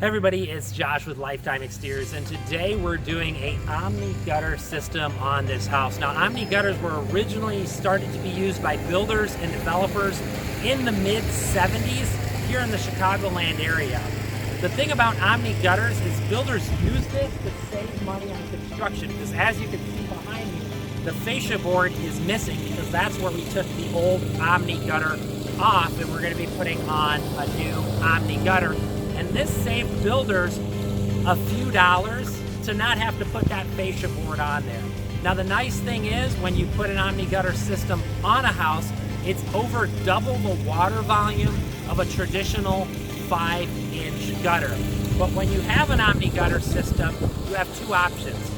Hey everybody, it's Josh with Lifetime Exteriors, and today we're doing a Omni gutter system on this house. Now, Omni gutters were originally started to be used by builders and developers in the mid-70s here in the Chicagoland area. The thing about Omni gutters is builders use this to save money on construction, because as you can see behind me, the fascia board is missing because that's where we took the old Omni gutter off, and we're going to be putting on a new Omni gutter. And this saved builders a few dollars to not have to put that fascia board on there. Now the nice thing is when you put an Omni gutter system on a house, it's over double the water volume of a traditional 5-inch gutter. But when you have an Omni gutter system, you have two options.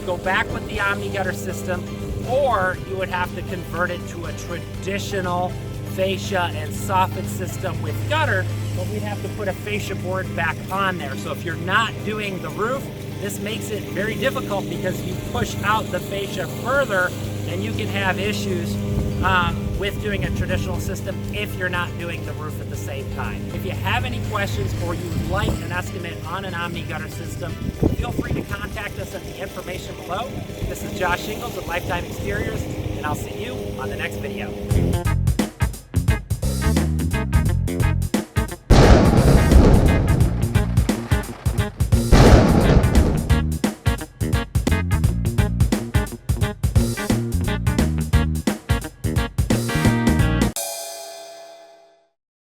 Go back with the Omni gutter system, or you would have to convert it to a traditional fascia and soffit system with gutter, but we'd have to put a fascia board back on there. So if you're not doing the roof, this makes it very difficult because you push out the fascia further and you can have issues with doing a traditional system if you're not doing the roof at the same time. If you have any questions or you would like an estimate on an Omni gutter system, feel free to contact us at the information below. This is Josh Shingles with Lifetime Exteriors, and I'll see you on the next video.